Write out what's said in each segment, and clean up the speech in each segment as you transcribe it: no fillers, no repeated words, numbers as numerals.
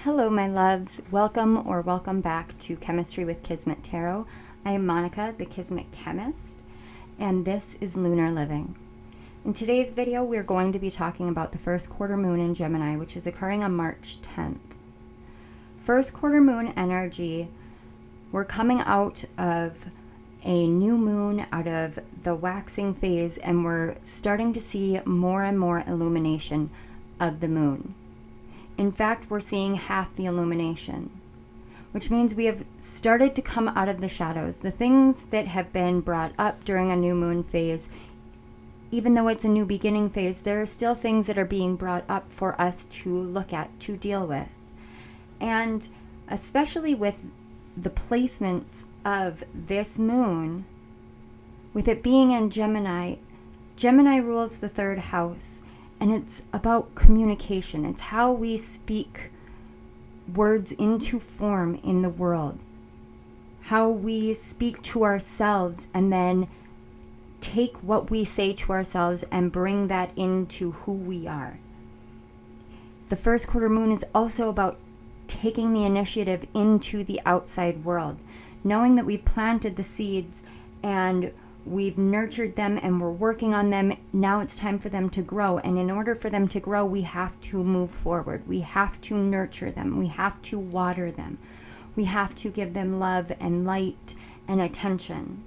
Hello, my loves. Welcome back to Chemistry with Kismet Tarot. I am Monica, the Kismet Chemist, and this is Lunar Living. In today's video, we're going to be talking about the first quarter moon in Gemini, which is occurring on March 10th. First quarter moon energy, we're coming out of a new moon, out of the waxing phase, and we're starting to see more and more illumination of the moon. In fact, we're seeing half the illumination, which means we have started to come out of the shadows. The things that have been brought up during a new moon phase, even though it's a new beginning phase, there are still things that are being brought up for us to look at, to deal with. And especially with the placements of this moon, with it being in Gemini, Gemini rules the third house. And it's about communication. It's how we speak words into form in the world. How we speak to ourselves and then take what we say to ourselves and bring that into who we are. The first quarter moon is also about taking the initiative into the outside world. Knowing that we've planted the seeds and we've nurtured them and we're working on them. Now it's time for them to grow. And in order for them to grow, we have to move forward. We have to nurture them. We have to water them. We have to give them love and light and attention.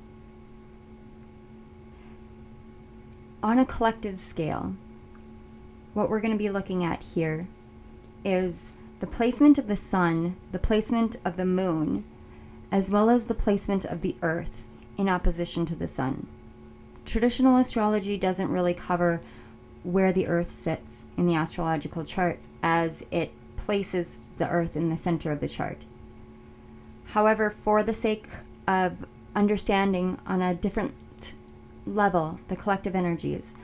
On a collective scale, what we're going to be looking at here is the placement of the sun, the placement of the moon, as well as the placement of the earth in opposition to the sun. Traditional astrology doesn't really cover where the earth sits in the astrological chart, as it places the earth in the center of the chart. However, for the sake of understanding on a different level the collective energies,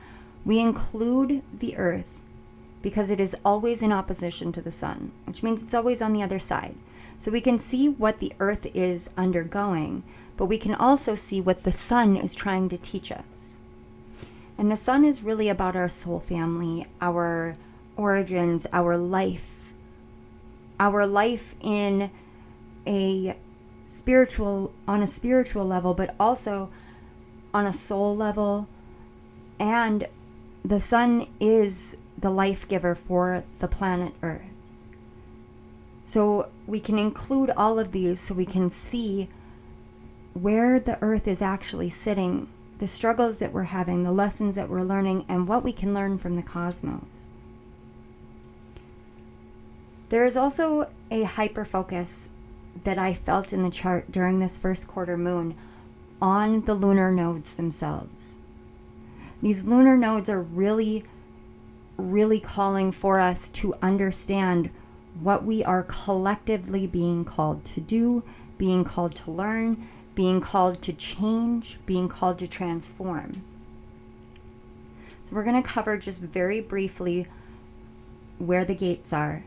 we include the earth because it is always in opposition to the sun, which means it's always on the other side. So we can see what the earth is undergoing, but we can also see what the sun is trying to teach us. And the sun is really about our soul family, our origins, our life in a spiritual level, but also on a soul level. And the sun is the life giver for the planet Earth. So we can include all of these so we can see where the earth is actually sitting, the struggles that we're having, the lessons that we're learning, and what we can learn from the cosmos. There is also a hyper focus that I felt in the chart during this first quarter moon on the lunar nodes themselves. These lunar nodes are really, really calling for us to understand what we are collectively being called to do, being called to learn, being called to change, being called to transform. So we're going to cover just very briefly where the gates are.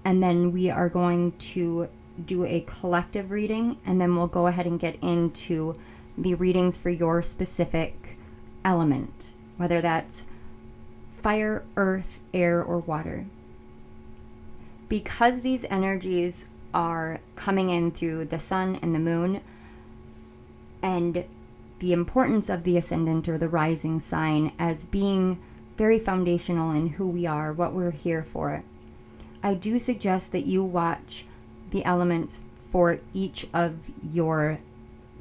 And then we are going to do a collective reading, and then we'll go ahead and get into the readings for your specific element, whether that's fire, earth, air, or water. Because these energies are coming in through the sun and the moon, and the importance of the ascendant or the rising sign as being very foundational in who we are, what we're here for, I do suggest that you watch the elements for each of your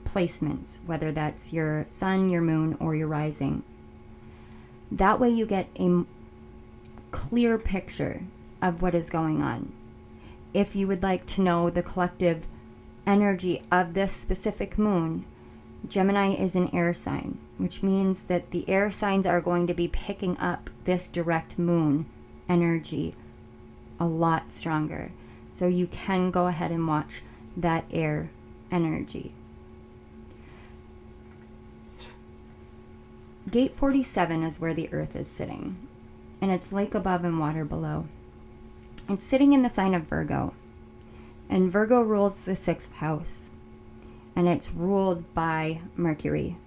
placements, whether that's your sun, your moon, or your rising. That way you get a clear picture of what is going on. If you would like to know the collective energy of this specific moon, Gemini is an air sign, which means that the air signs are going to be picking up this direct moon energy a lot stronger. So you can go ahead and watch that air energy. Gate 47 is where the earth is sitting, and it's lake above and water below. It's sitting in the sign of Virgo, and Virgo rules the 6th house, and it's ruled by Mercury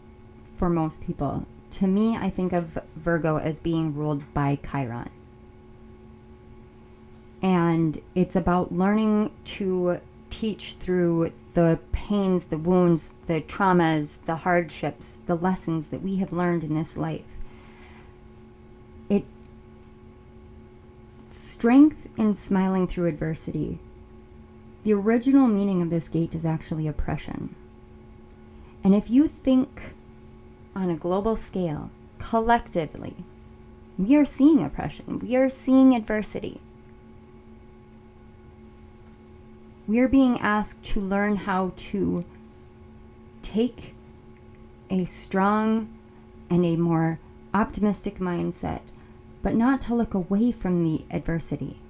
for most people. To me, I think of Virgo as being ruled by Chiron. And it's about learning to teach through the pains, the wounds, the traumas, the hardships, the lessons that we have learned in this life. Strength in smiling through adversity. The original meaning of this gate is actually oppression. And if you think on a global scale, collectively, we are seeing oppression. We are seeing adversity. We are being asked to learn how to take a strong and a more optimistic mindset, but not to look away from the adversity.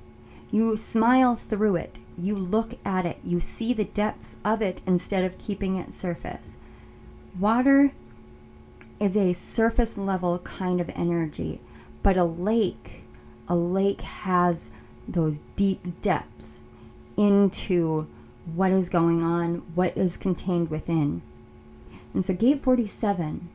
You smile through it. You look at it. You see the depths of it instead of keeping it surface. Water is a surface level kind of energy, but a lake has those deep depths into what is going on, what is contained within. And so gate 47,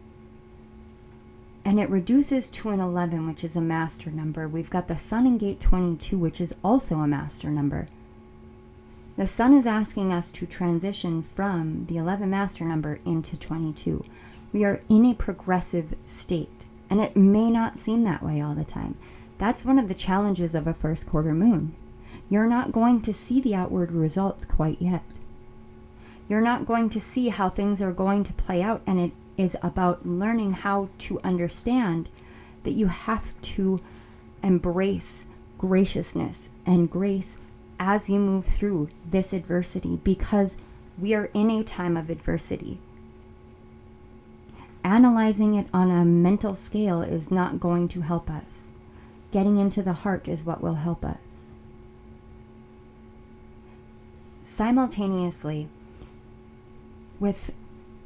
and it reduces to an 11, which is a master number. We've got the sun in gate 22, which is also a master number. The sun is asking us to transition from the 11 master number into 22. We are in a progressive state, and it may not seem that way all the time. That's one of the challenges of a first quarter moon. You're not going to see the outward results quite yet. You're not going to see how things are going to play out, and it is about learning how to understand that you have to embrace graciousness and grace as you move through this adversity, because we are in a time of adversity. Analyzing it on a mental scale is not going to help us. Getting into the heart is what will help us. Simultaneously, with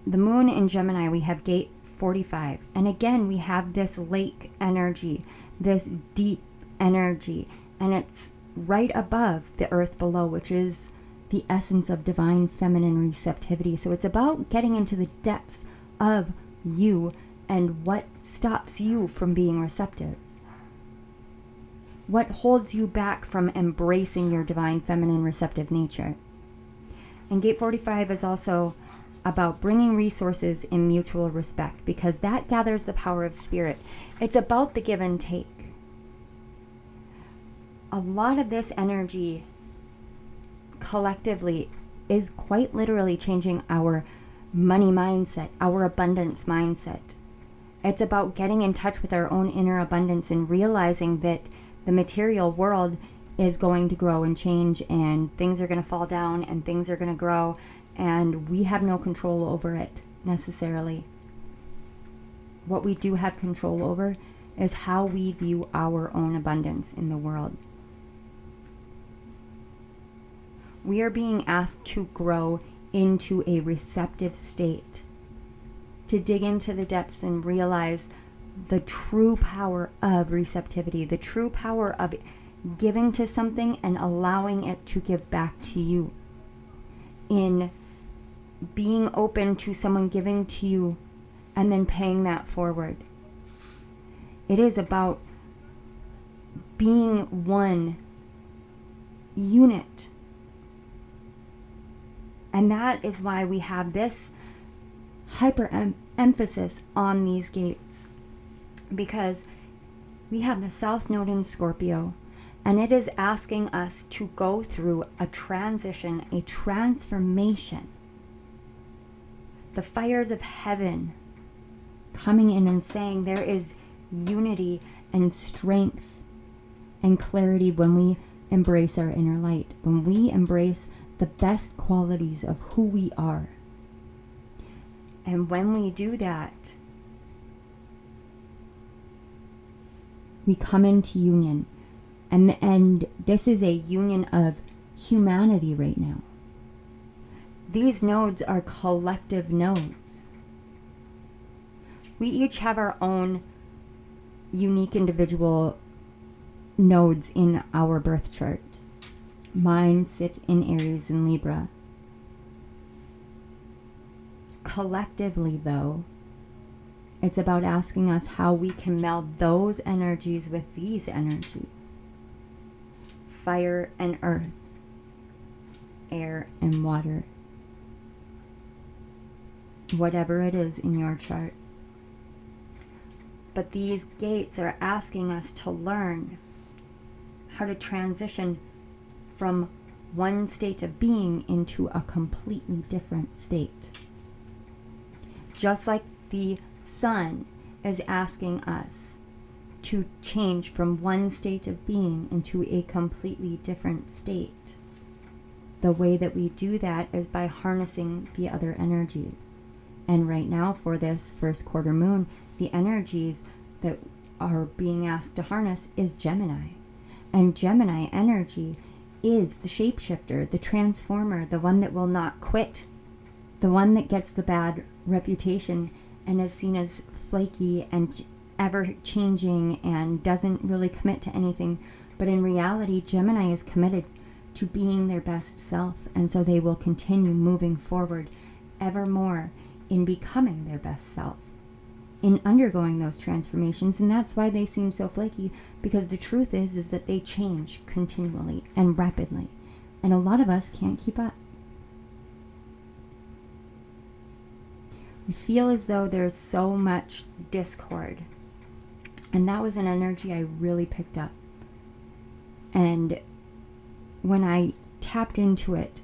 the moon in Gemini, we have gate 45. And again, we have this lake energy, this deep energy, and it's right above the earth below, which is the essence of divine feminine receptivity. So it's about getting into the depths of you and what stops you from being receptive. What holds you back from embracing your divine feminine receptive nature. And gate 45 is also about bringing resources in mutual respect, because that gathers the power of spirit. It's about the give and take. A lot of this energy collectively is quite literally changing our money mindset, our abundance mindset. It's about getting in touch with our own inner abundance and realizing that the material world is going to grow and change, and things are going to fall down and things are going to grow, and we have no control over it necessarily. What we do have control over is how we view our own abundance in the world. We are being asked to grow into a receptive state, to dig into the depths and realize the true power of receptivity, the true power of giving to something and allowing it to give back to you, in being open to someone giving to you and then paying that forward. It is about being one unit. And that is why we have this emphasis on these gates, because we have the South Node in Scorpio, and it is asking us to go through a transition, a transformation. The fires of heaven coming in and saying there is unity and strength and clarity when we embrace our inner light, when we embrace the best qualities of who we are. And when we do that, we come into union. And this is a union of humanity right now. These nodes are collective nodes. We each have our own unique individual nodes in our birth chart. Mine sit in Aries and Libra. Collectively, though, it's about asking us how we can meld those energies with these energies. fire and earth, air and water, whatever it is in your chart. But these gates are asking us to learn how to transition from one state of being into a completely different state. Just like the sun is asking us to change from one state of being into a completely different state. The way that we do that is by harnessing the other energies. And right now, for this first quarter moon, the energies that are being asked to harness is Gemini. And Gemini energy is the shapeshifter, the transformer, the one that will not quit, the one that gets the bad reputation and is seen as flaky and ever changing and doesn't really commit to anything. But in reality, Gemini is committed to being their best self, and so they will continue moving forward ever more in becoming their best self, in undergoing those transformations. And that's why they seem so flaky, because the truth is that they change continually and rapidly, and a lot of us can't keep up. We feel as though there's so much discord, and that was an energy I really picked up. And when I tapped into it,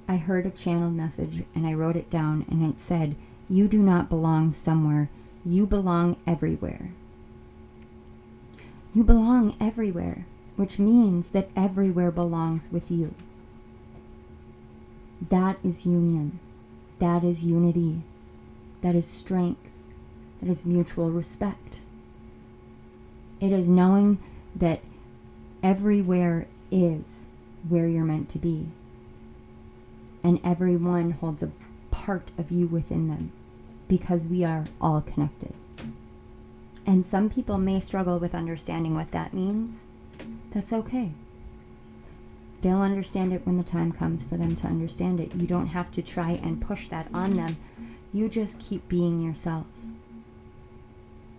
I heard a channeled message, and I wrote it down, and it said, "You do not belong somewhere, you belong everywhere." You belong everywhere, which means that everywhere belongs with you. That is union. That is unity. That is strength. That is mutual respect. It is knowing that everywhere is where you're meant to be. And everyone holds a part of you within them, because we are all connected. And some people may struggle with understanding what that means. That's okay. They'll understand it when the time comes for them to understand it. You don't have to try and push that on them. You just keep being yourself.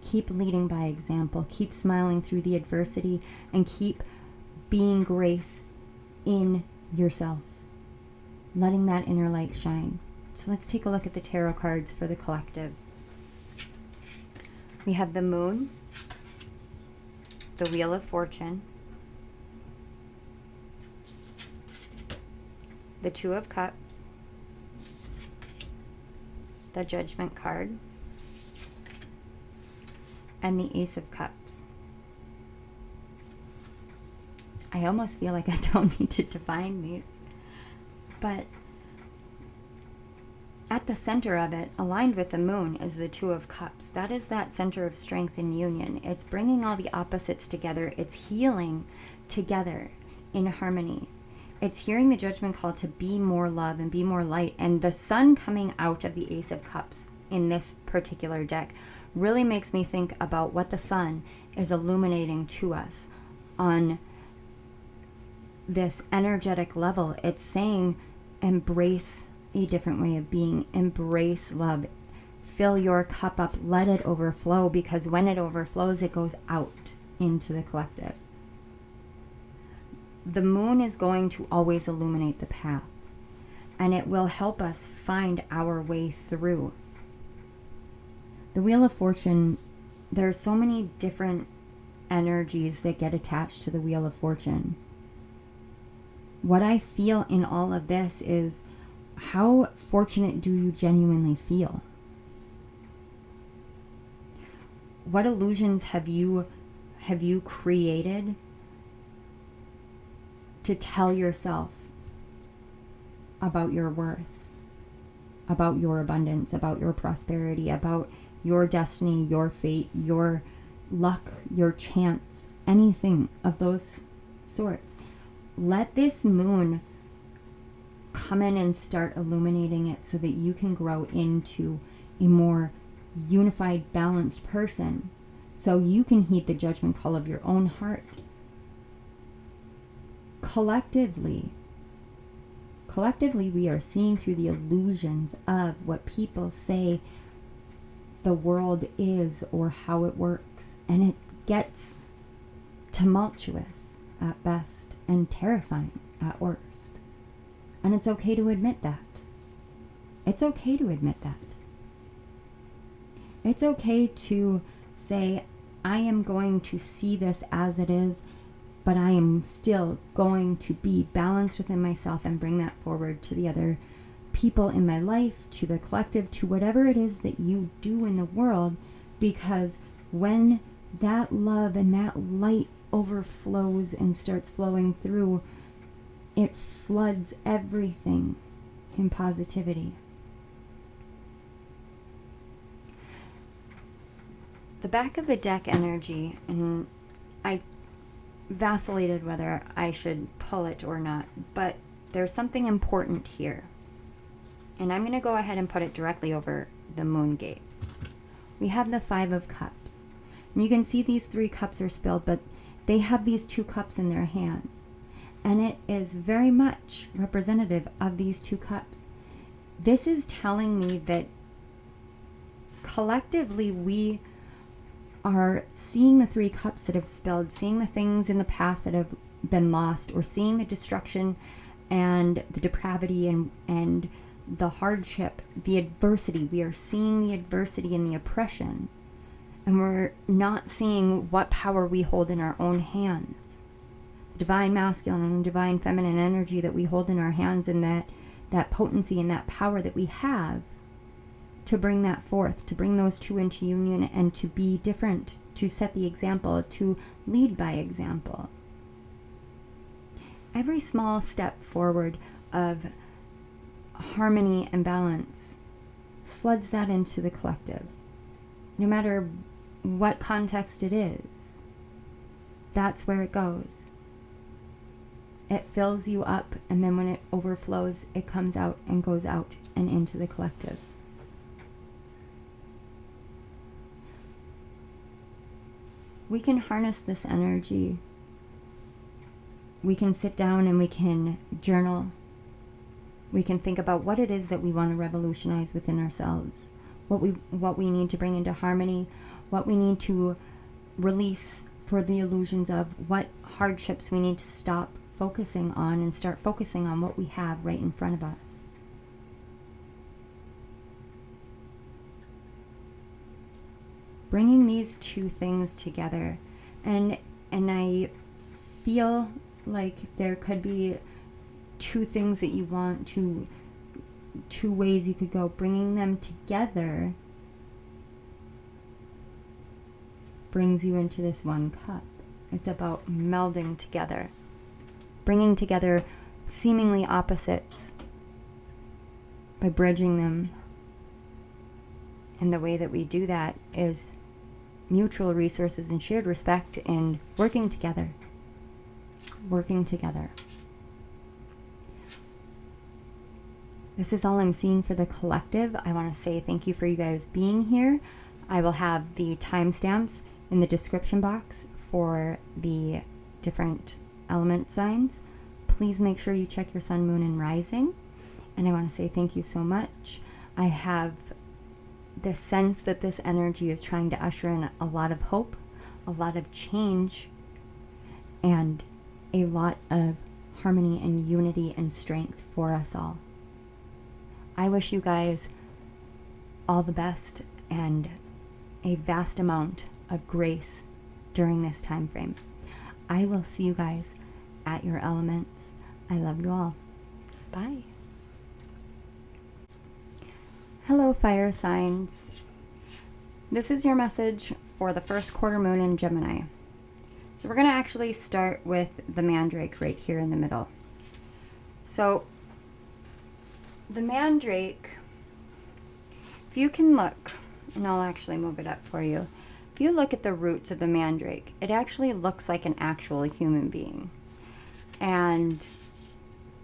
Keep leading by example. Keep smiling through the adversity, and keep being grace in yourself. Letting that inner light shine. So let's take a look at the tarot cards for the collective. We have the Moon, the Wheel of Fortune, the Two of Cups, the Judgment card, and the Ace of Cups. I almost feel like I don't need to define these, but at the center of it, aligned with the Moon, is the Two of Cups. That is that center of strength and union. It's bringing all the opposites together. It's healing together in harmony. It's hearing the judgment call to be more love and be more light. And the sun coming out of the Ace of Cups in this particular deck really makes me think about what the sun is illuminating to us on this energetic level. It's saying, embrace a different way of being, embrace love, fill your cup up, let it overflow, because when it overflows, it goes out into the collective. The Moon is going to always illuminate the path, and it will help us find our way through. The Wheel of Fortune, there's so many different energies that get attached to the Wheel of Fortune. What I feel in all of this is, how fortunate do you genuinely feel? What illusions have you created to tell yourself about your worth, about your abundance, about your prosperity, about your destiny, your fate, your luck, your chance, anything of those sorts? Let this Moon come in and start illuminating it so that you can grow into a more unified, balanced person, so you can heed the judgment call of your own heart. Collectively, we are seeing through the illusions of what people say the world is or how it works, and it gets tumultuous, at best and terrifying at worst. And it's okay to admit that. It's okay to admit that. It's okay to say, I am going to see this as it is, but I am still going to be balanced within myself and bring that forward to the other people in my life, to the collective, to whatever it is that you do in the world, because when that love and that light overflows and starts flowing through, it floods everything in positivity. The back of the deck energy, and I vacillated whether I should pull it or not, but there's something important here. And I'm going to go ahead and put it directly over the moon gate. We have the Five of Cups. And you can see these 3 cups are spilled, but they have these 2 cups in their hands. And it is very much representative of these 2 cups. This is telling me that collectively we are seeing the 3 cups that have spilled, seeing the things in the past that have been lost, or seeing the destruction and the depravity and the hardship, the adversity. We are seeing the adversity and the oppression, and we're not seeing what power we hold in our own hands. The divine masculine and divine feminine energy that we hold in our hands, and that potency and that power that we have to bring that forth, to bring those 2 into union and to be different, to set the example, to lead by example. Every small step forward of harmony and balance floods that into the collective. No matter what context it is, that's where it goes. It fills you up, and then when it overflows, it comes out and goes out and into the collective. We can harness this energy. We can sit down and we can journal. We can think about what it is that we want to revolutionize within ourselves, what we need to bring into harmony, what we need to release for the illusions of, what hardships we need to stop focusing on and start focusing on what we have right in front of us. Bringing these 2 things together, and I feel like there could be 2 things that you want to, 2 ways you could go. Bringing them together brings you into this 1 cup. It's about melding together, bringing together seemingly opposites by bridging them. And the way that we do that is mutual resources and shared respect and working together. Working together. This is all I'm seeing for the collective. I want to say thank you for you guys being here. I will have the timestamps in the description box for the different element signs. Please make sure you check your sun, moon, and rising. And I want to say thank you so much. I have the sense that this energy is trying to usher in a lot of hope, a lot of change, and a lot of harmony and unity and strength for us all. I wish you guys all the best and a vast amount of grace during this time frame. I will see you guys at your elements. I love you all. Bye. Hello, fire signs. This is your message for the first quarter moon in Gemini. So we're going to actually start with the mandrake right here in the middle. So the mandrake, if you can look, and I'll actually move it up for you. If you look at the roots of the mandrake, it actually looks like an actual human being. And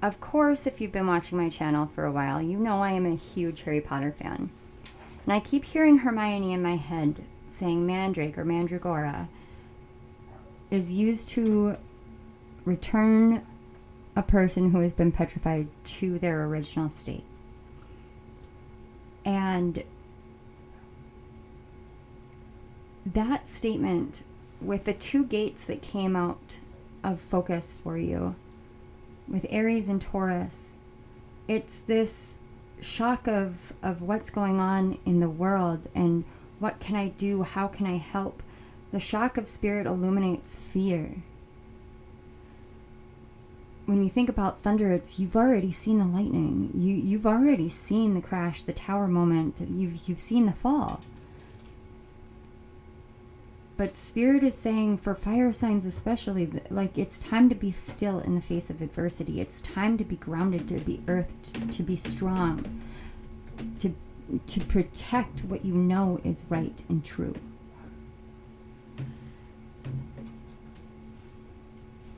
of course, if you've been watching my channel for a while, you know I am a huge Harry Potter fan. And I keep hearing Hermione in my head saying mandrake or mandragora is used to return a person who has been petrified to their original state. And that statement, with the 2 gates that came out of focus for you. With Aries and Taurus, it's this shock of what's going on in the world and what can I do? How can I help? The shock of spirit illuminates fear. When you think about thunder, it's you've already seen the lightning. You've already seen the crash, the tower moment. You've seen the fall. But Spirit is saying for fire signs especially, like it's time to be still in the face of adversity. It's time to be grounded, to be earthed, to be strong, to protect what you know is right and true.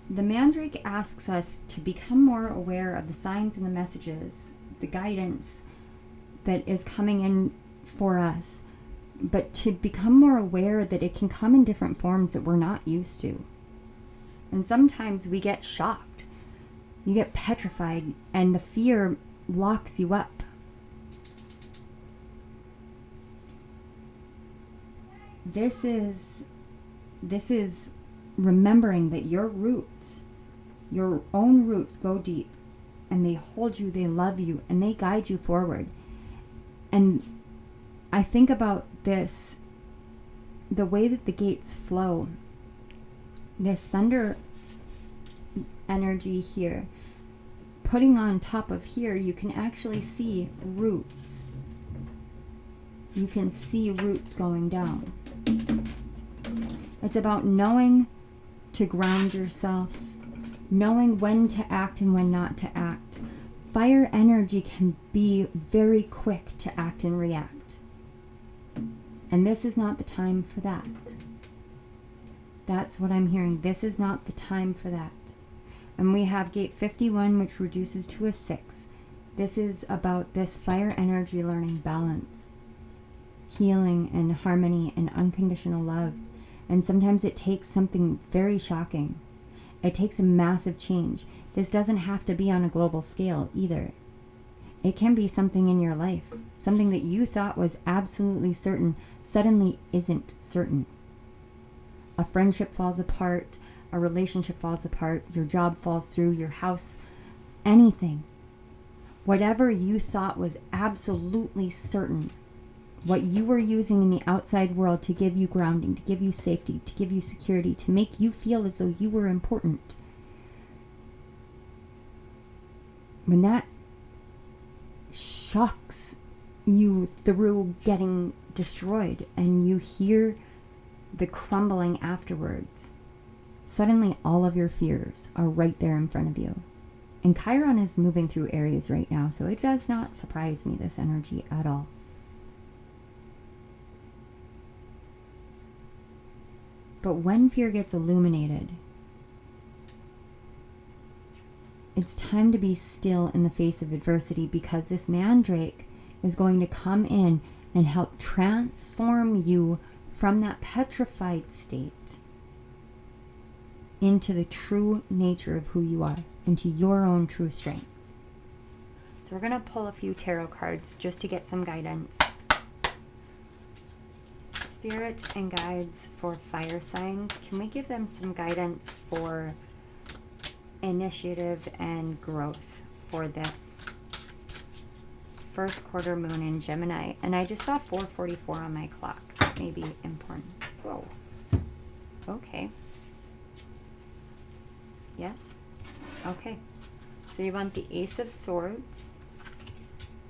The Mandrake asks us to become more aware of the signs and the messages, the guidance that is coming in for us, but to become more aware that it can come in different forms that we're not used to. And sometimes we get shocked, you get petrified, and the fear locks you up. This is remembering that your roots, your own roots, go deep, and they hold you, they love you, and they guide you forward. And I think about this, the way that the gates flow, this thunder energy here, putting on top of here, you can actually see roots. You can see roots going down. It's about knowing to ground yourself, knowing when to act and when not to act. Fire energy can be very quick to act and react. And this is not the time for that. That's what I'm hearing. This is not the time for that. And we have gate 51, which reduces to a 6. This is about this fire energy learning balance, healing and harmony and unconditional love. And sometimes it takes something very shocking. It takes a massive change. This doesn't have to be on a global scale either. It can be something in your life. Something that you thought was absolutely certain suddenly isn't certain. A friendship falls apart. A relationship falls apart. Your job falls through. Your house. Anything. Whatever you thought was absolutely certain. What you were using in the outside world to give you grounding, to give you safety, to give you security, to make you feel as though you were important. When that shocks you through getting destroyed and you hear the crumbling afterwards, suddenly all of your fears are right there in front of you. And Chiron is moving through Aries right now, so it does not surprise me, this energy, at all. But when fear gets illuminated, it's time to be still in the face of adversity, because this Mandrake is going to come in and help transform you from that petrified state into the true nature of who you are, into your own true strength. So we're going to pull a few tarot cards just to get some guidance. Spirit and guides for fire signs. Can we give them some guidance for initiative and growth for this first quarter moon in Gemini? And I just saw 4:44 on my clock. That may be important. Whoa. Okay. Yes. Okay. So you want the Ace of Swords,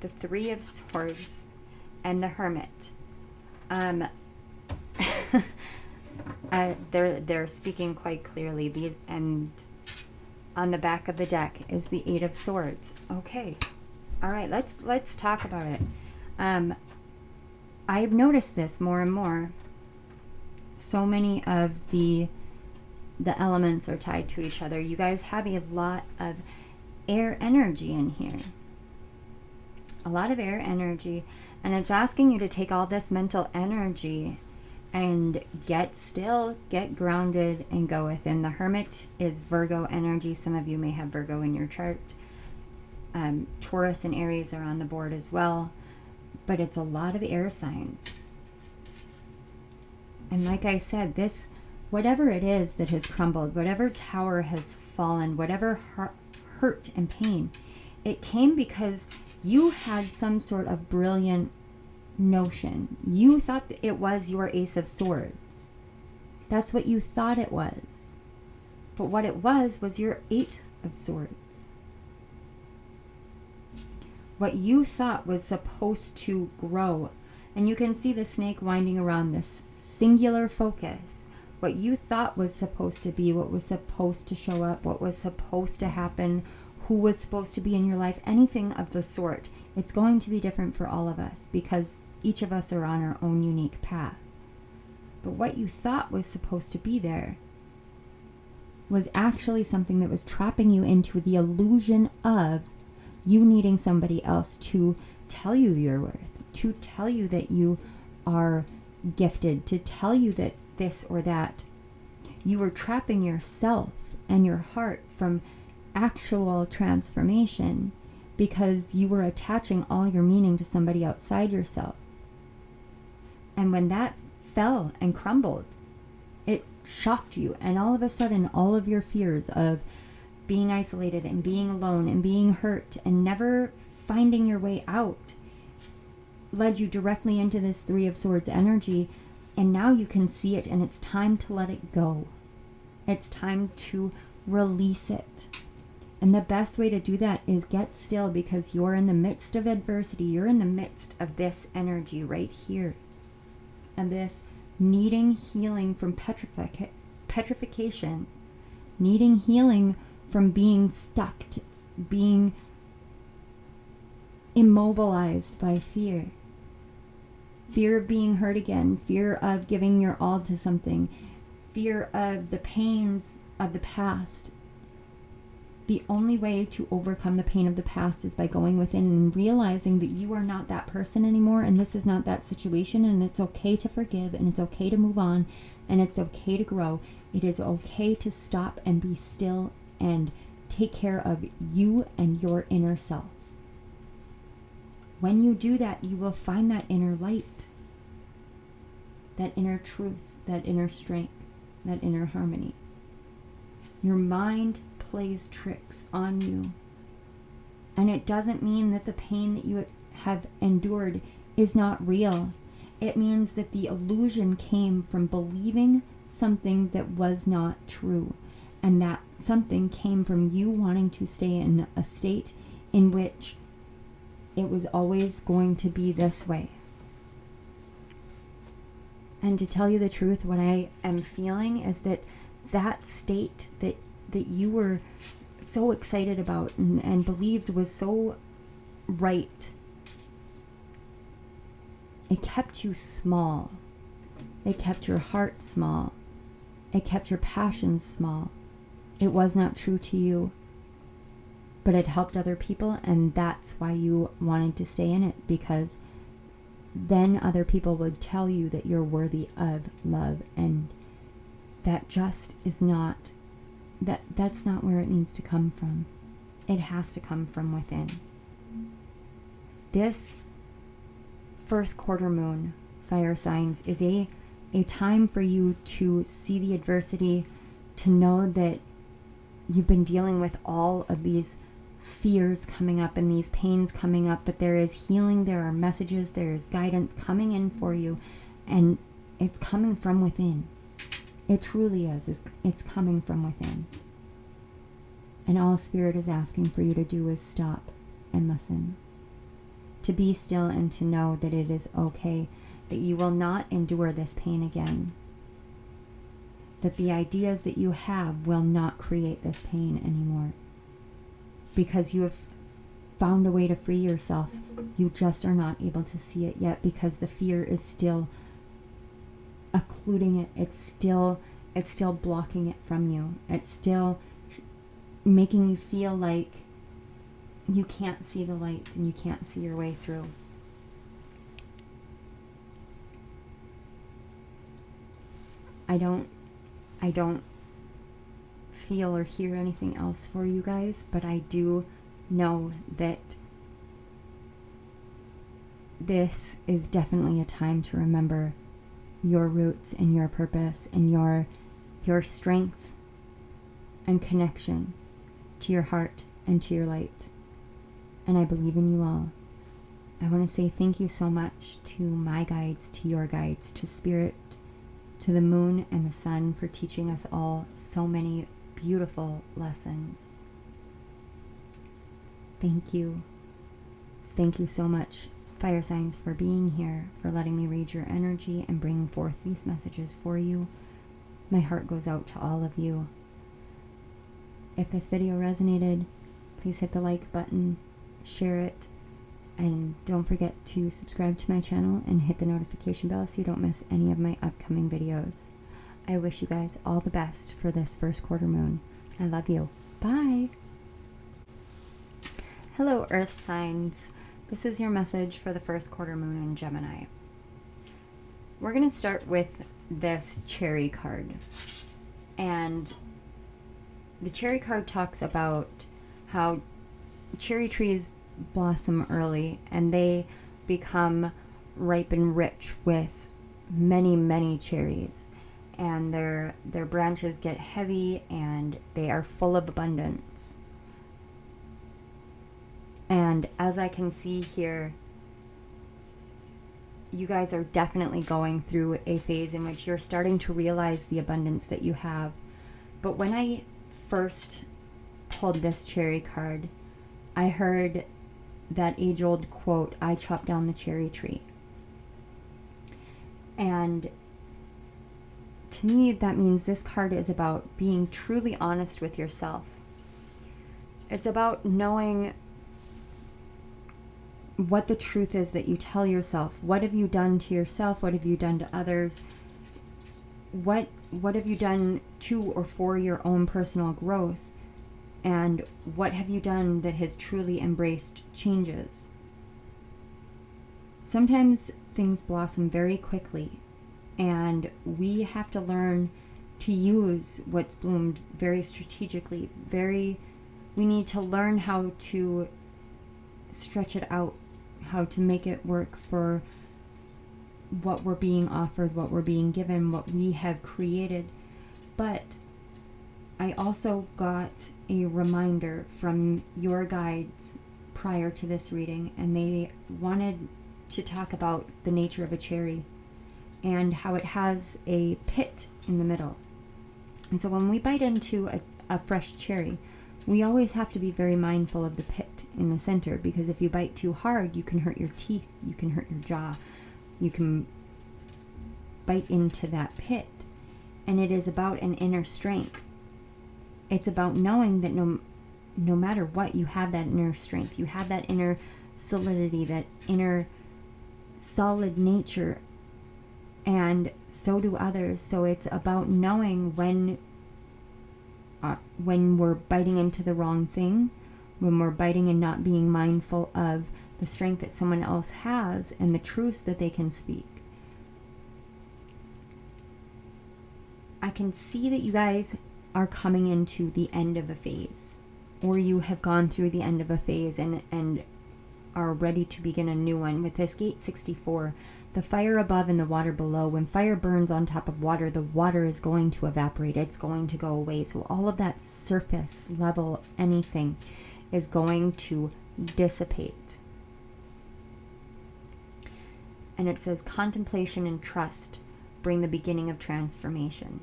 the Three of Swords, and the Hermit. They're speaking quite clearly. And on the back of the deck is the Eight of Swords. Okay, all right. Let's talk about it. I've noticed this more and more. So many of the elements are tied to each other. You guys have a lot of air energy in here. A lot of air energy, and it's asking you to take all this mental energy and get still, get grounded, and go within. The Hermit is Virgo energy. Some of you may have Virgo in your chart. Taurus and Aries are on the board as well. But it's a lot of air signs. And like I said, this whatever it is that has crumbled, whatever tower has fallen, whatever hurt and pain, it came because you had some sort of brilliant notion. You thought that it was your Ace of Swords. That's what you thought it was. But what it was your Eight of Swords. What you thought was supposed to grow. And you can see the snake winding around this singular focus. What you thought was supposed to be, what was supposed to show up, what was supposed to happen, who was supposed to be in your life, anything of the sort. It's going to be different for all of us because each of us are on our own unique path. But what you thought was supposed to be there was actually something that was trapping you into the illusion of you needing somebody else to tell you your worth, to tell you that you are gifted, to tell you that this or that. You were trapping yourself and your heart from actual transformation because you were attaching all your meaning to somebody outside yourself. And when that fell and crumbled, it shocked you, and all of a sudden all of your fears of being isolated and being alone and being hurt and never finding your way out led you directly into this Three of Swords energy. And now you can see it, and it's time to let it go. It's time to release it. And the best way to do that is get still, because you're in the midst of adversity. You're in the midst of this energy right here. And this needing healing from petrification, needing healing from being stuck, being immobilized by fear. Fear of being hurt again, fear of giving your all to something, fear of the pains of the past. The only way to overcome the pain of the past is by going within and realizing that you are not that person anymore, and this is not that situation, and it's okay to forgive, and it's okay to move on, and it's okay to grow. It is okay to stop and be still and take care of you and your inner self. When you do that, you will find that inner light, that inner truth, that inner strength, that inner harmony. Your mind plays tricks on you. And it doesn't mean that the pain that you have endured is not real. It means that the illusion came from believing something that was not true. And that something came from you wanting to stay in a state in which it was always going to be this way. And to tell you the truth, what I am feeling is that that state that you were so excited about and believed was so right, it kept you small. It kept your heart small. It kept your passions small. It was not true to you. But it helped other people, and that's why you wanted to stay in it, because then other people would tell you that you're worthy of love, and that just is not, that's not where it needs to come from. It has to come from within. This first quarter moon, fire signs, is a time for you to see the adversity, to know that you've been dealing with all of these fears coming up and these pains coming up, but there is healing, there are messages, there is guidance coming in for you, and it's coming from within. It truly is. It's coming from within. And all Spirit is asking for you to do is stop and listen. To be still and to know that it is okay, that you will not endure this pain again. That the ideas that you have will not create this pain anymore. Because you have found a way to free yourself. You just are not able to see it yet because the fear is still occluding it. It's still blocking it from you. It's still making you feel like you can't see the light and you can't see your way through. I don't feel or hear anything else for you guys, but I do know that this is definitely a time to remember your roots and your purpose and your your strength and connection to your heart and to your light. And I believe in you all. I want to say thank you so much to my guides, to your guides, to Spirit, to the moon and the sun for teaching us all so many beautiful lessons. Thank you. Thank you so much, fire signs, for being here, for letting me read your energy and bringing forth these messages for you. My heart goes out to all of you. If this video resonated, please hit the like button, share it, and don't forget to subscribe to my channel and hit the notification bell so you don't miss any of my upcoming videos. I wish you guys all the best for this first quarter moon. I love you. Bye. Hello, Earth signs. This is your message for the first quarter moon in Gemini. We're going to start with this cherry card. And the cherry card talks about how cherry trees blossom early and they become ripe and rich with many, many cherries. And their branches get heavy and they are full of abundance. And as I can see here, you guys are definitely going through a phase in which you're starting to realize the abundance that you have. But when I first pulled this cherry card, I heard that age-old quote, "I chopped down the cherry tree." And to me, that means this card is about being truly honest with yourself. It's about knowing what the truth is that you tell yourself. What have you done to yourself? What have you done to others? What have you done to or for your own personal growth? And what have you done that has truly embraced changes? Sometimes things blossom very quickly, and we have to learn to use what's bloomed very strategically. We need to learn how to stretch it out, how to make it work for what we're being offered, what we're being given, what we have created. But I also got a reminder from your guides prior to this reading, and they wanted to talk about the nature of a cherry and how it has a pit in the middle. And so when we bite into a fresh cherry, we always have to be very mindful of the pit in the center, because if you bite too hard, you can hurt your teeth, you can hurt your jaw, you can bite into that pit. And it is about an inner strength. It's about knowing that no matter what, you have that inner strength, you have that inner solidity, that inner solid nature, and so do others. So it's about knowing when we're biting into the wrong thing, when we're biting and not being mindful of the strength that someone else has and the truths that they can speak. I can see that you guys are coming into the end of a phase, or you have gone through the end of a phase and are ready to begin a new one. With this gate 64, the fire above and the water below, when fire burns on top of water, the water is going to evaporate. It's going to go away. So all of that surface level anything is going to dissipate. And it says contemplation and trust bring the beginning of transformation.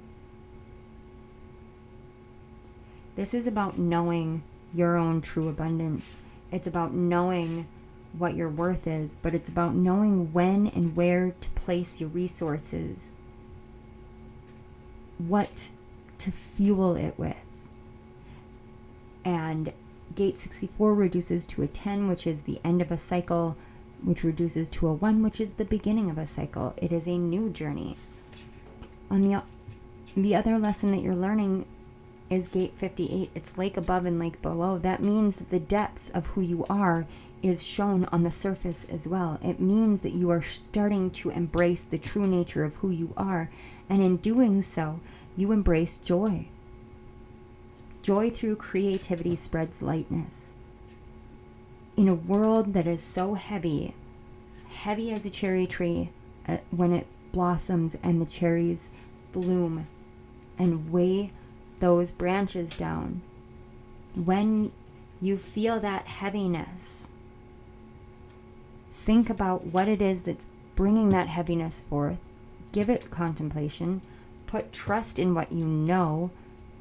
This is about knowing your own true abundance. It's about knowing what your worth is, but it's about knowing when and where to place your resources, what to fuel it with. And gate 64 reduces to a 10, which is the end of a cycle, which reduces to a 1, which is the beginning of a cycle. It is a new journey. On the other lesson that you're learning is gate 58. It's lake above and lake below. That means that the depths of who you are is shown on the surface as well. It means that you are starting to embrace the true nature of who you are. And in doing so, you embrace joy. Joy through creativity spreads lightness. In a world that is so heavy as a cherry tree when it blossoms and the cherries bloom, and weigh those branches down. When you feel that heaviness, think about what it is that's bringing that heaviness forth. Give it contemplation. Put trust in what you know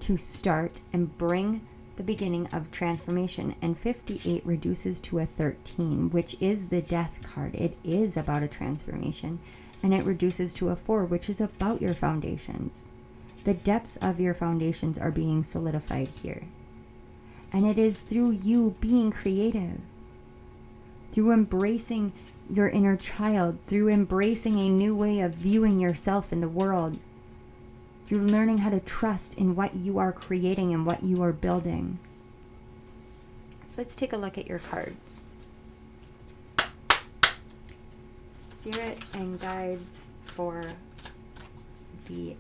to start and bring the beginning of transformation. And 58 reduces to a 13, which is the death card. It is about a transformation. And it reduces to a 4, which is about your foundations. The depths of your foundations are being solidified here. And it is through you being creative, through embracing your inner child, through embracing a new way of viewing yourself in the world, through learning how to trust in what you are creating and what you are building. So let's take a look at your cards. Spirit and guides for the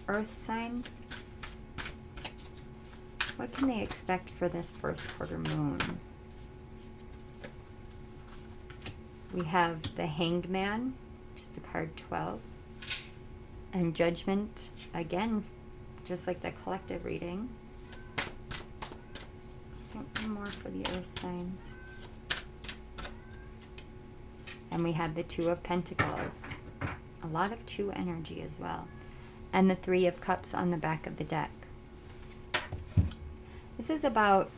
earth signs. What can they expect for this first quarter moon? We have the Hanged Man, which is the card 12. And Judgment, again, just like the collective reading. Something more for the earth signs. And we have the 2 of Pentacles. A lot of 2 energy as well. And the 3 of Cups on the back of the deck. This is about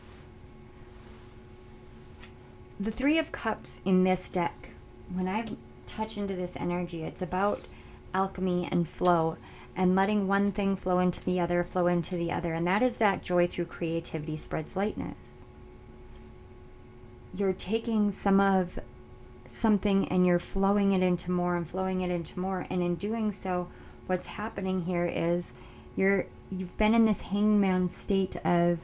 the 3 of Cups in this deck. When I touch into this energy, it's about alchemy and flow, and letting one thing flow into the other, and that is that joy through creativity spreads lightness. You're taking some of something and you're flowing it into more and flowing it into more, and in doing so, what's happening here is you've been in this hangman state of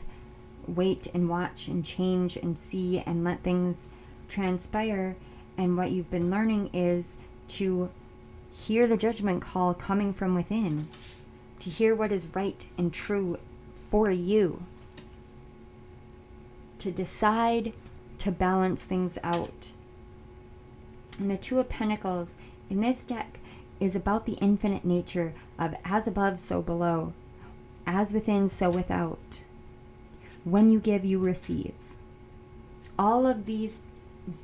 wait and watch and change and see and let things transpire, and what you've been learning is to hear the judgment call coming from within, to hear what is right and true for you, to decide to balance things out. And the 2 of Pentacles in this deck is about the infinite nature of as above, so below, as within, so without. When you give, you receive. All of these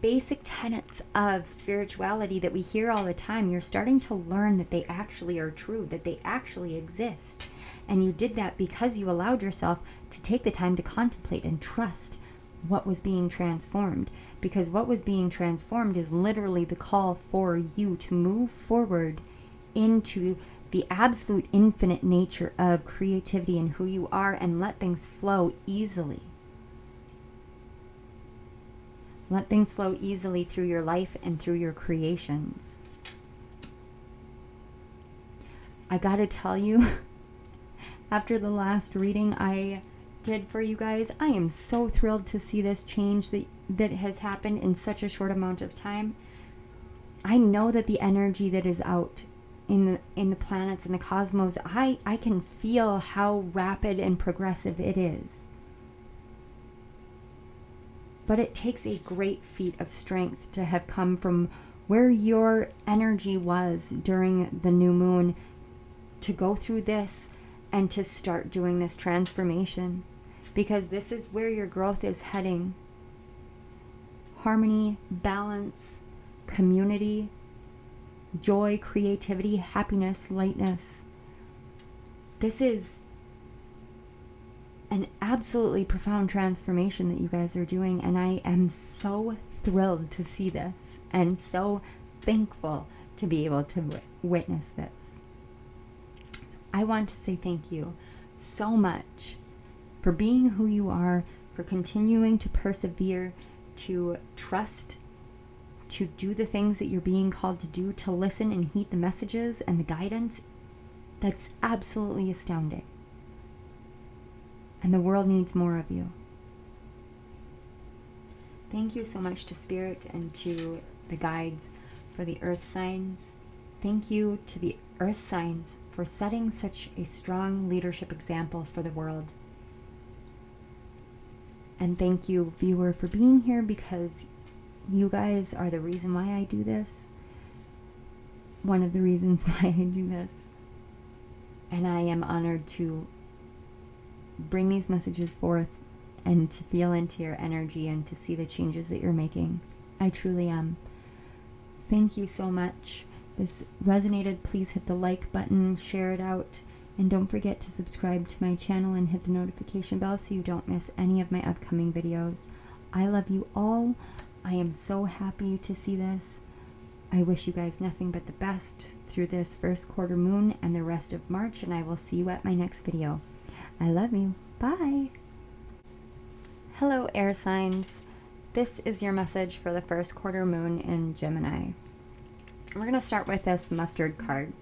basic tenets of spirituality that we hear all the time, you're starting to learn that they actually are true, that they actually exist. And you did that because you allowed yourself to take the time to contemplate and trust what was being transformed. Because what was being transformed is literally the call for you to move forward into the absolute infinite nature of creativity and who you are, and let things flow easily. Let things flow easily through your life and through your creations. I gotta tell you, after the last reading I did for you guys, I am so thrilled to see this change that has happened in such a short amount of time. I know that the energy that is out in the planets and the cosmos, I can feel how rapid and progressive it is. But it takes a great feat of strength to have come from where your energy was during the new moon to go through this and to start doing this transformation, because this is where your growth is heading. Harmony, balance, community, joy, creativity, happiness, lightness. This is an absolutely profound transformation that you guys are doing, and I am so thrilled to see this and so thankful to be able to witness this. I want to say thank you so much for being who you are, for continuing to persevere, to trust, to do the things that you're being called to do, to listen and heed the messages and the guidance. That's absolutely astounding. And the world needs more of you. Thank you so much to Spirit and to the guides for the earth signs. Thank you to the earth signs for setting such a strong leadership example for the world. And thank you, viewer, for being here, because you guys are the reason why I do this. One of the reasons why I do this. And I am honored to bring these messages forth and to feel into your energy and to see the changes that you're making. I truly am. Thank you so much. This resonated, please hit the like button, share it out, and don't forget to subscribe to my channel and hit the notification bell so you don't miss any of my upcoming videos. I love you all. I am so happy to see this. I wish you guys nothing but the best through this first quarter moon and the rest of March, and I will see you at my next video. I love you. Bye. Hello, air signs. This is your message for the first quarter moon in Gemini. We're going to start with this mustard card.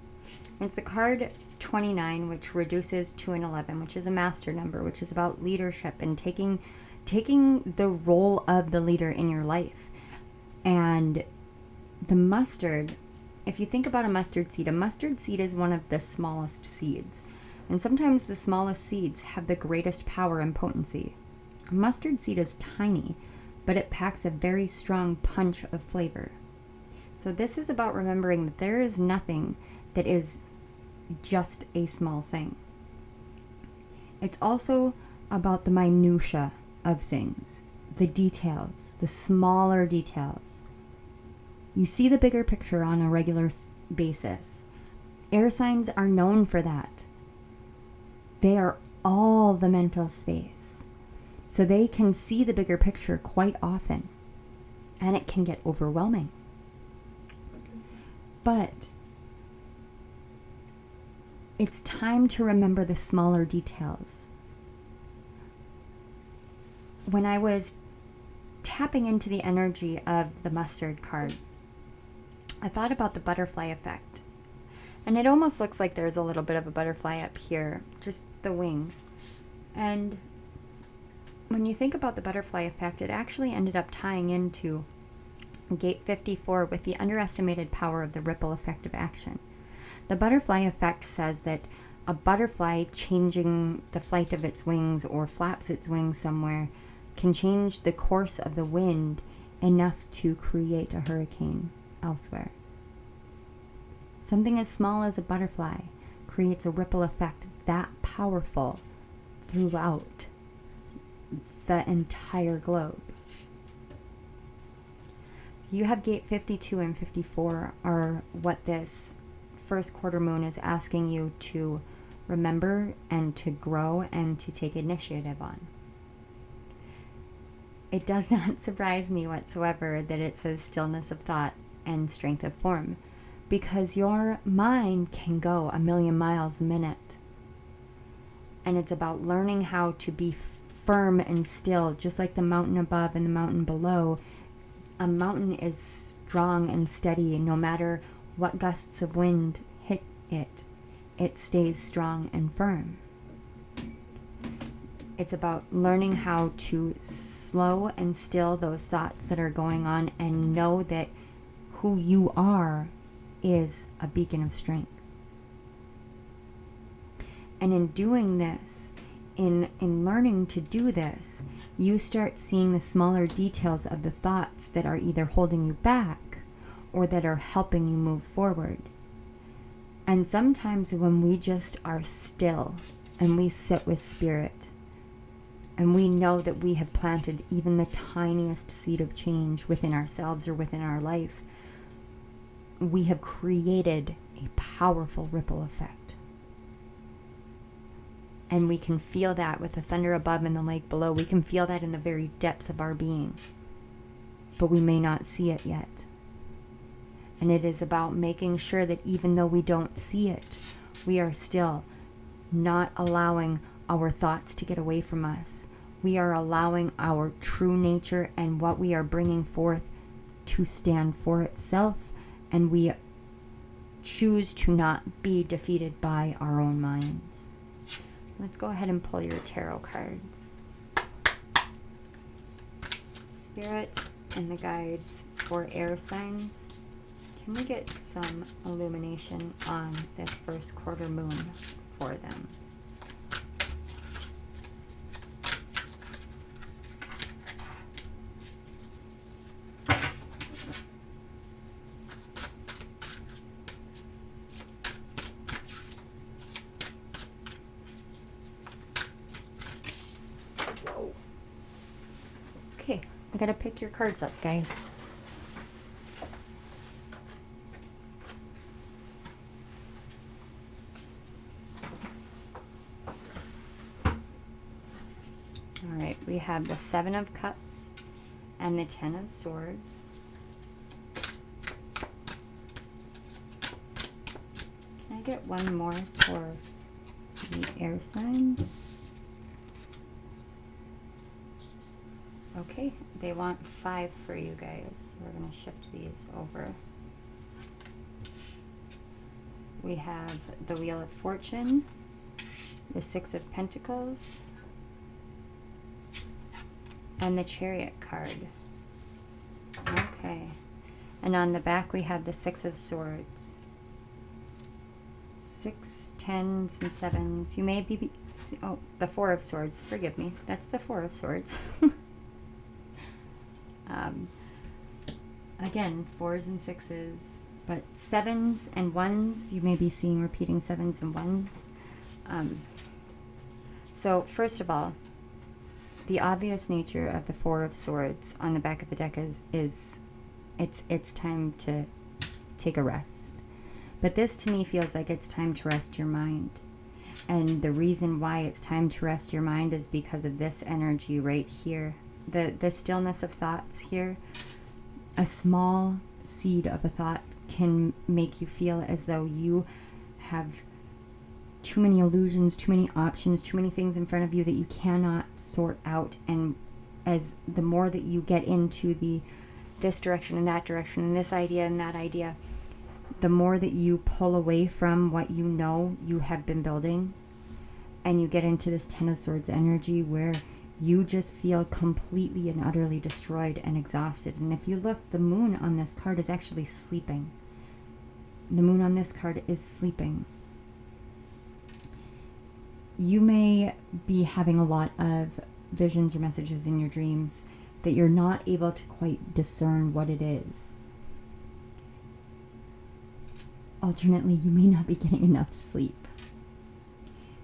It's the card 29, which reduces to an 11, which is a master number, which is about leadership and taking the role of the leader in your life. And the mustard, if you think about a mustard seed is one of the smallest seeds. And sometimes the smallest seeds have the greatest power and potency. A mustard seed is tiny, but it packs a very strong punch of flavor. So this is about remembering that there is nothing that is just a small thing. It's also about the minutia of things, the details, the smaller details. You see the bigger picture on a regular basis. Air signs are known for that. They are all the mental space. So they can see the bigger picture quite often, and it can get overwhelming. But it's time to remember the smaller details. When I was tapping into the energy of the mustard card, I thought about the butterfly effect. And it almost looks like there's a little bit of a butterfly up here, just the wings. And when you think about the butterfly effect, it actually ended up tying into Gate 54 with the underestimated power of the ripple effect of action. The butterfly effect says that a butterfly changing the flight of its wings or flaps its wings somewhere can change the course of the wind enough to create a hurricane elsewhere. Something as small as a butterfly creates a ripple effect that powerful throughout the entire globe. You have gate 52 and 54 are what this first quarter moon is asking you to remember and to grow and to take initiative on. It does not surprise me whatsoever that it says stillness of thought and strength of form, because your mind can go a million miles a minute. And it's about learning how to be firm and still, just like the mountain above and the mountain below. A mountain is strong and steady, no matter what gusts of wind hit it. It stays strong and firm. It's about learning how to slow and still those thoughts that are going on and know that who you are is a beacon of strength. And in doing this, in learning to do this, you start seeing the smaller details of the thoughts that are either holding you back or that are helping you move forward. And sometimes when we just are still and we sit with spirit and we know that we have planted even the tiniest seed of change within ourselves or within our life, we have created a powerful ripple effect. And we can feel that with the thunder above and the lake below. We can feel that in the very depths of our being. But we may not see it yet. And it is about making sure that even though we don't see it, we are still not allowing our thoughts to get away from us. We are allowing our true nature and what we are bringing forth to stand for itself. And we choose to not be defeated by our own minds. Let's go ahead and pull your tarot cards. Spirit and the guides for air signs. Can we get some illumination on this first quarter moon for them? I gotta pick your cards up, guys. All right, we have the Seven of Cups and the Ten of Swords. Can I get one more for the air signs? Okay, they want 5 for you guys. So we're going to shift these over. We have the Wheel of Fortune, the Six of Pentacles, and the Chariot card. Okay. And on the back we have the Six of Swords. 6, 10s, and 7s. You may be... Oh, the Four of Swords. Forgive me. That's the Four of Swords. Again, 4s and 6s. But 7s and 1s, you may be seeing repeating 7s and 1s. So, first of all, the obvious nature of the Four of Swords on the back of the deck is it's time to take a rest. But this to me feels like it's time to rest your mind. And the reason why it's time to rest your mind is because of this energy right here. The stillness of thoughts here. A small seed of a thought can make you feel as though you have too many illusions, too many options, too many things in front of you that you cannot sort out. And as the more that you get into this direction and that direction and this idea and that idea, the more that you pull away from what you know you have been building, and you get into this Ten of Swords energy where you just feel completely and utterly destroyed and exhausted. And if you look, the moon on this card is actually sleeping. The moon on this card is sleeping. You may be having a lot of visions or messages in your dreams that you're not able to quite discern what it is. Alternately, you may not be getting enough sleep.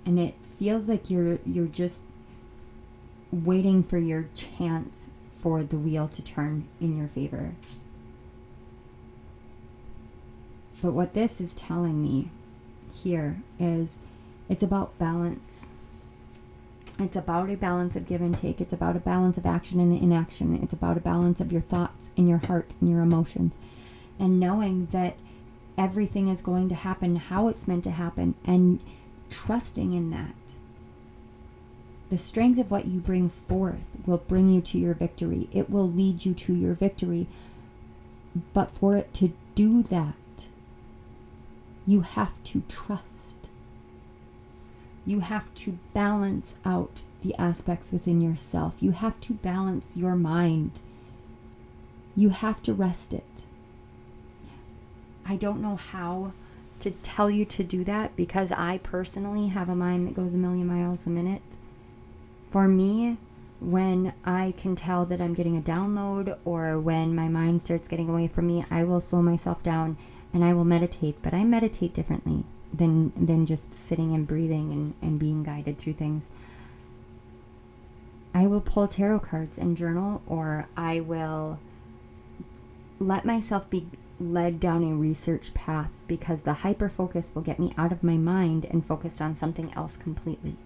And it feels like you're just waiting for your chance for the wheel to turn in your favor. But what this is telling me here is it's about balance. It's about a balance of give and take. It's about a balance of action and inaction. It's about a balance of your thoughts in your heart and your emotions. And knowing that everything is going to happen how it's meant to happen, and trusting in that. The strength of what you bring forth will bring you to your victory. It will lead you to your victory. But for it to do that, you have to trust. You have to balance out the aspects within yourself. You have to balance your mind. You have to rest it. I don't know how to tell you to do that, because I personally have a mind that goes a million miles a minute. For me, when I can tell that I'm getting a download, or when my mind starts getting away from me, I will slow myself down and I will meditate. But I meditate differently than just sitting and breathing and being guided through things. I will pull tarot cards and journal, or I will let myself be led down a research path, because the hyper focus will get me out of my mind and focused on something else completely.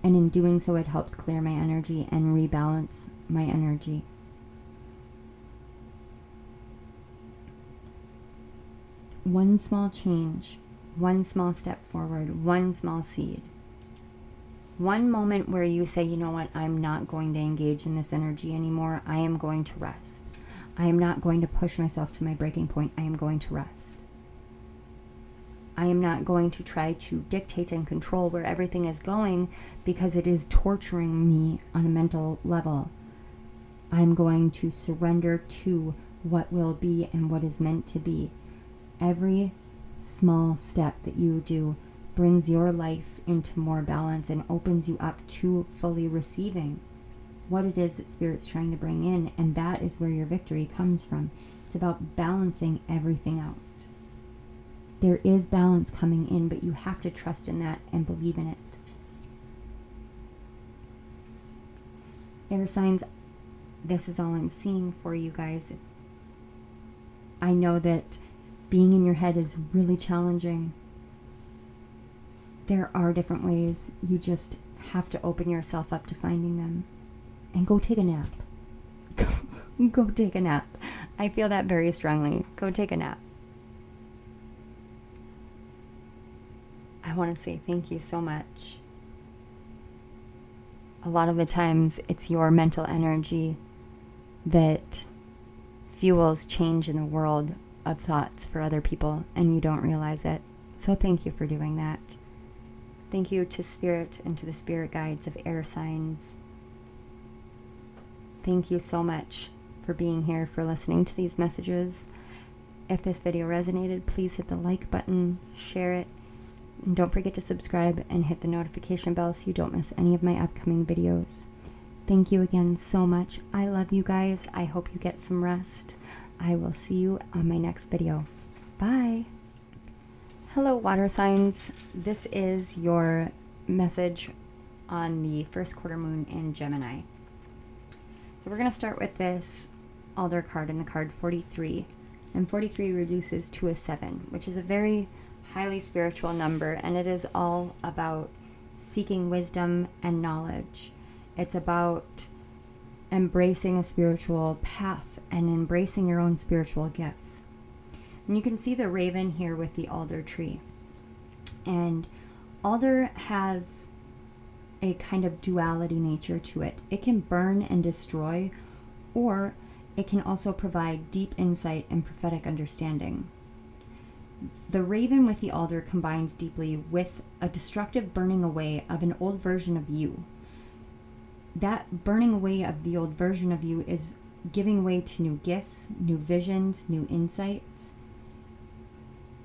And in doing so, it helps clear my energy and rebalance my energy. One small change, one small step forward, one small seed. One moment where you say, you know what, I'm not going to engage in this energy anymore. I am going to rest. I am not going to push myself to my breaking point. I am going to rest. I am not going to try to dictate and control where everything is going, because it is torturing me on a mental level. I'm going to surrender to what will be and what is meant to be. Every small step that you do brings your life into more balance and opens you up to fully receiving what it is that Spirit's trying to bring in, and that is where your victory comes from. It's about balancing everything out. There is balance coming in, but you have to trust in that and believe in it. Air signs, this is all I'm seeing for you guys. I know that being in your head is really challenging. There are different ways. You just have to open yourself up to finding them. And go take a nap. Go take a nap. I feel that very strongly. Go take a nap. I want to say thank you so much. A lot of the times it's your mental energy that fuels change in the world of thoughts for other people, and you don't realize it. So thank you for doing that. Thank you to Spirit and to the spirit guides of air signs. Thank you so much for being here, for listening to these messages. If this video resonated, please hit the like button, share it, and don't forget to subscribe and hit the notification bell so you don't miss any of my upcoming videos. Thank you again so much. I love you guys. I hope you get some rest. I will see you on my next video. Bye. Hello, water signs. This is your message on the first quarter moon in Gemini. So we're going to start with this Alder card in the card 43. And 43 reduces to a 7, which is a very highly spiritual number, and it is all about seeking wisdom and knowledge. It's about embracing a spiritual path and embracing your own spiritual gifts. And you can see the raven here with the alder tree. And alder has a kind of duality nature to it. It can burn and destroy, or it can also provide deep insight and prophetic understanding. The raven with the alder combines deeply with a destructive burning away of an old version of you. That burning away of the old version of you is giving way to new gifts, new visions, new insights.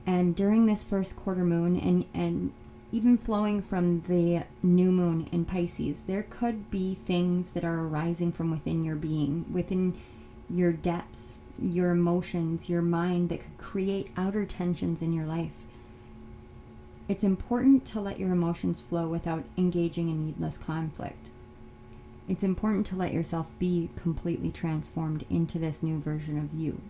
And during this first quarter moon, and even flowing from the new moon in Pisces, there could be things that are arising from within your being, within your depths, your emotions, your mind, that could create outer tensions in your life. It's important to let your emotions flow without engaging in needless conflict. It's important to let yourself be completely transformed into this new version of you.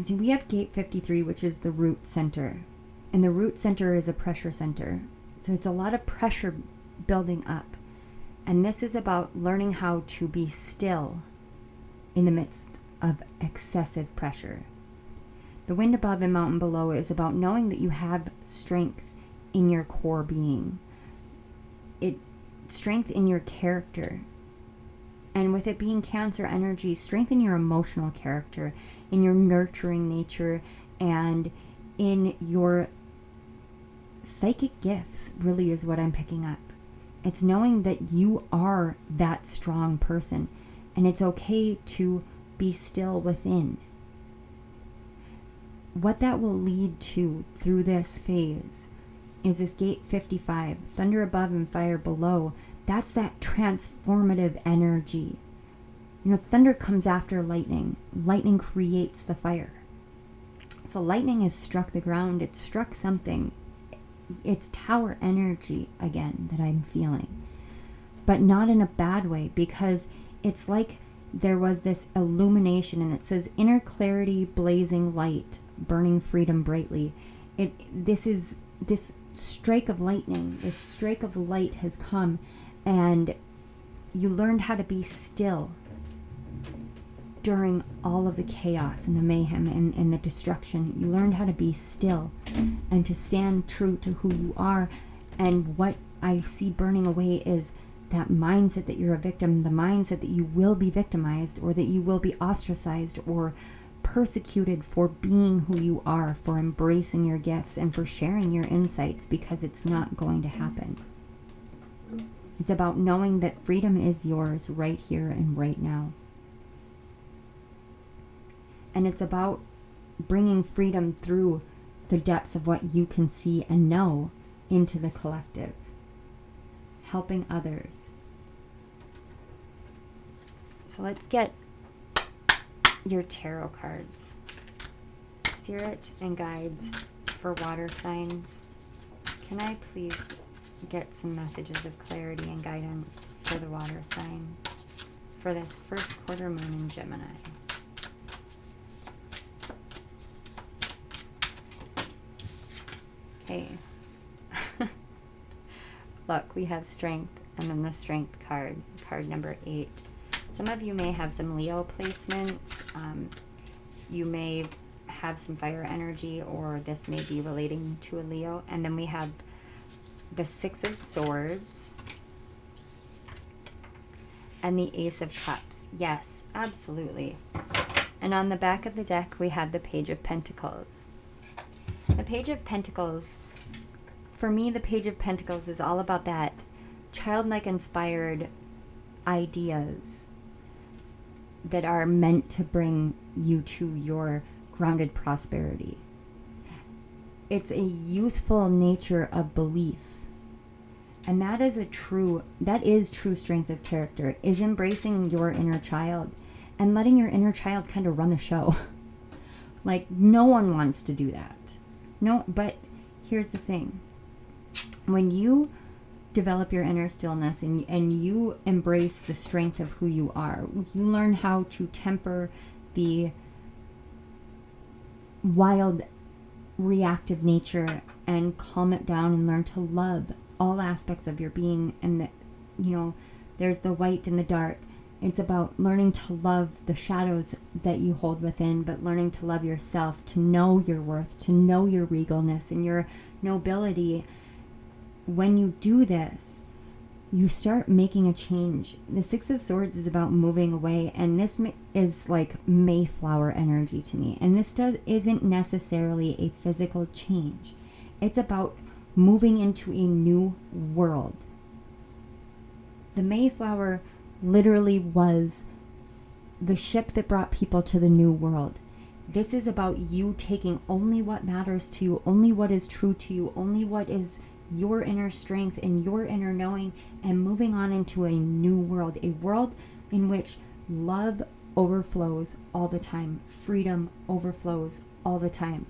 So we have gate 53, which is the root center. And the root center is a pressure center. So it's a lot of pressure building up. And this is about learning how to be still in the midst of excessive pressure. The wind above and mountain below is about knowing that you have strength in your core being. Strength in your character. And with it being Cancer energy, strength in your emotional character, in your nurturing nature, and in your psychic gifts, really is what I'm picking up. It's knowing that you are that strong person, and it's okay to be still within. What that will lead to through this phase is this gate 55, thunder above and fire below. That's that transformative energy. You know, thunder comes after lightning. Lightning creates the fire. So lightning has struck the ground. It's struck something. It's tower energy again that I'm feeling. But not in a bad way, because it's like there was this illumination, and it says inner clarity, blazing light, burning freedom brightly. This strike of lightning, this strike of light has come, and you learned how to be still during all of the chaos and the mayhem and the destruction. You learned how to be still and to stand true to who you are. And what I see burning away is that mindset that you're a victim, the mindset that you will be victimized, or that you will be ostracized or persecuted for being who you are, for embracing your gifts, and for sharing your insights, because it's not going to happen. It's about knowing that freedom is yours right here and right now. And it's about bringing freedom through the depths of what you can see and know into the collective. Helping others. So let's get your tarot cards. Spirit and guides for water signs. Can I please get some messages of clarity and guidance for the water signs? for this first quarter moon in Gemini. Okay. Look, we have strength, and then the strength card, card number 8. Some of you may have some Leo placements. You may have some fire energy, or this may be relating to a Leo. And then we have the 6 of Swords and the Ace of Cups. Yes, absolutely. And on the back of the deck, we have the Page of Pentacles. The Page of Pentacles, for me, the Page of Pentacles is all about that childlike inspired ideas that are meant to bring you to your grounded prosperity. It's a youthful nature of belief. And that is true strength of character, is embracing your inner child and letting your inner child kind of run the show. Like, no one wants to do that. No, but here's the thing. When you develop your inner stillness and you embrace the strength of who you are, you learn how to temper the wild reactive nature and calm it down and learn to love all aspects of your being. And that, you know, there's the white and the dark. It's about learning to love the shadows that you hold within, but learning to love yourself, to know your worth, to know your regalness and your nobility. When you do this, you start making a change. The 6 of Swords is about moving away, and this is like Mayflower energy to me. And this isn't necessarily a physical change. It's about moving into a new world. The Mayflower literally was the ship that brought people to the new world. This is about you taking only what matters to you, only what is true to you, only what is your inner strength and your inner knowing, and moving on into a new world, a world in which love overflows all the time, freedom overflows all the time.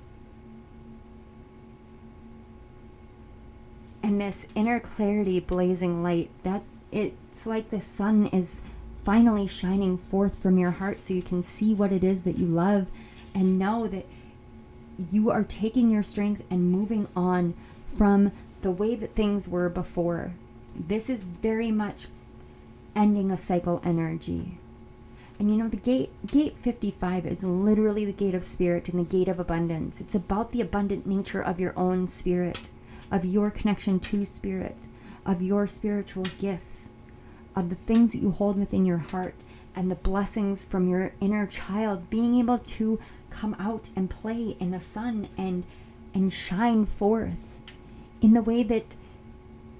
And this inner clarity, blazing light, that it's like the sun is finally shining forth from your heart so you can see what it is that you love and know that you are taking your strength and moving on from the way that things were before. This is very much ending a cycle energy. And you know, the gate 55 is literally the gate of spirit and the gate of abundance. It's about the abundant nature of your own spirit, of your connection to spirit, of your spiritual gifts, of the things that you hold within your heart, and the blessings from your inner child being able to come out and play in the sun and shine forth in the way that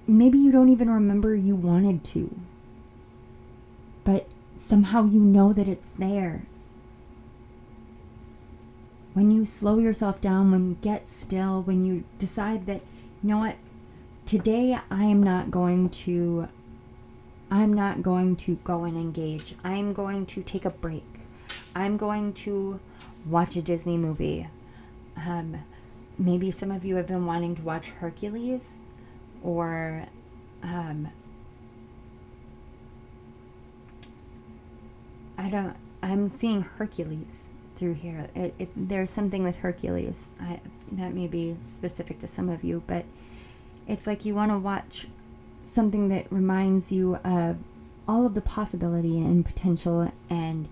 maybe you don't even remember you wanted to. But somehow you know that it's there. When you slow yourself down, when you get still, when you decide that, you know what, today I'm not going to go and engage. I'm going to take a break. I'm going to watch a Disney movie. Maybe some of you have been wanting to watch Hercules, or I'm seeing Hercules through here. There's something with Hercules. That may be specific to some of you, but it's like you want to watch something that reminds you of all of the possibility and potential and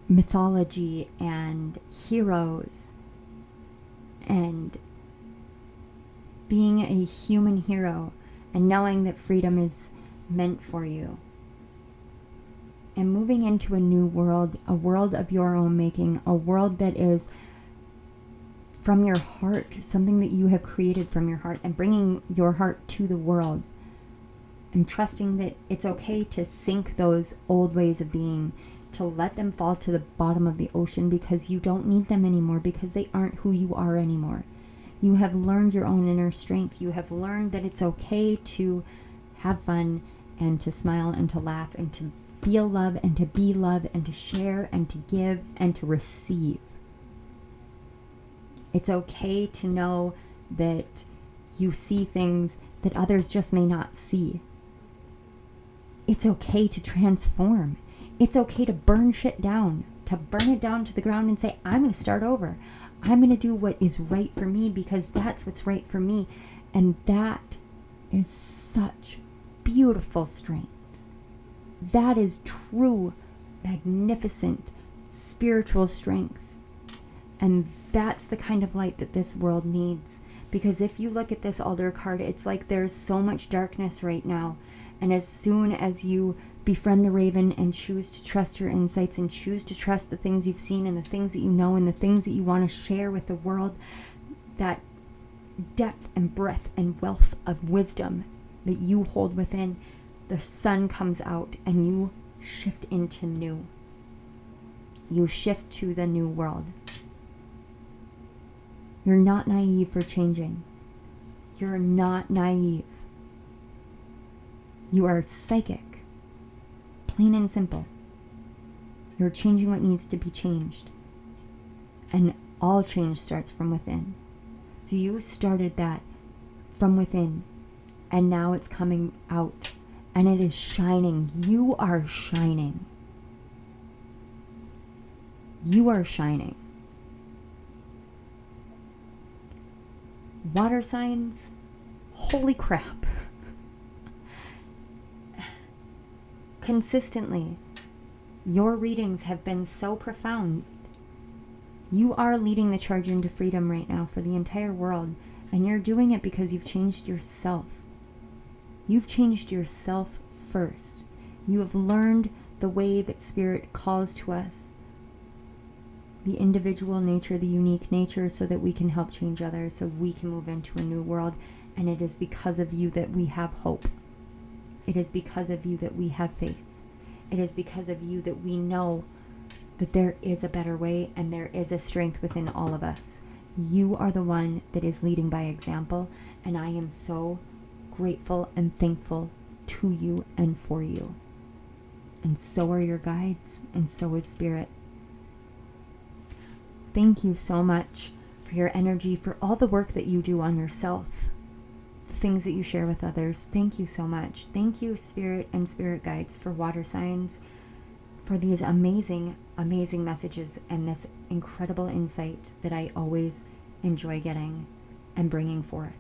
mythology and heroes and being a human hero and knowing that freedom is meant for you. And moving into a new world, a world of your own making, a world that is from your heart, something that you have created from your heart, and bringing your heart to the world. And trusting that it's okay to sink those old ways of being, to let them fall to the bottom of the ocean because you don't need them anymore, because they aren't who you are anymore. You have learned your own inner strength. You have learned that it's okay to have fun and to smile and to laugh and to feel love and to be love and to share and to give and to receive. It's okay to know that you see things that others just may not see. It's okay to transform. It's okay to burn shit down, to burn it down to the ground and say, I'm going to start over. I'm going to do what is right for me because that's what's right for me. And that is such beautiful strength. That is true, magnificent, spiritual strength. And that's the kind of light that this world needs. Because if you look at this Alder card, it's like there's so much darkness right now. And as soon as you befriend the Raven and choose to trust your insights and choose to trust the things you've seen and the things that you know and the things that you want to share with the world, that depth and breadth and wealth of wisdom that you hold within, the sun comes out and you shift into new. You shift to the new world. You're not naive for changing. You're not naive. You are psychic. Plain and simple. You're changing what needs to be changed. And all change starts from within. So you started that from within. And now it's coming out. And it is shining. You are shining. You are shining. Water signs, holy crap. Consistently, your readings have been so profound. You are leading the charge into freedom right now for the entire world, and you're doing it because you've changed yourself. You've changed yourself first. You have learned the way that Spirit calls to us, the individual nature, the unique nature, so that we can help change others, so we can move into a new world. And it is because of you that we have hope. It is because of you that we have faith. It is because of you that we know that there is a better way and there is a strength within all of us. You are the one that is leading by example, and I am so grateful and thankful to you and for you. And so are your guides, and so is Spirit. Thank you so much for your energy, for all the work that you do on yourself, the things that you share with others. Thank you so much. Thank you, Spirit and Spirit guides, for water signs, for these amazing, amazing messages and this incredible insight that I always enjoy getting and bringing forth.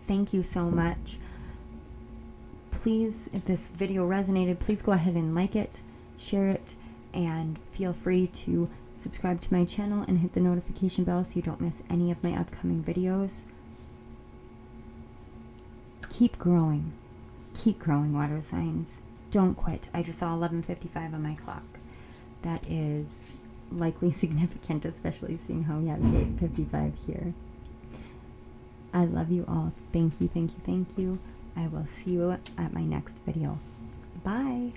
Thank you so much. Please, if this video resonated, please go ahead and like it, share it, and feel free to subscribe to my channel and hit the notification bell so you don't miss any of my upcoming videos. Keep growing. Keep growing, water signs. Don't quit. I just saw 11:55 on my clock. That is likely significant, especially seeing how we have 8:55 here. I love you all. Thank you, thank you, thank you. I will see you at my next video. Bye.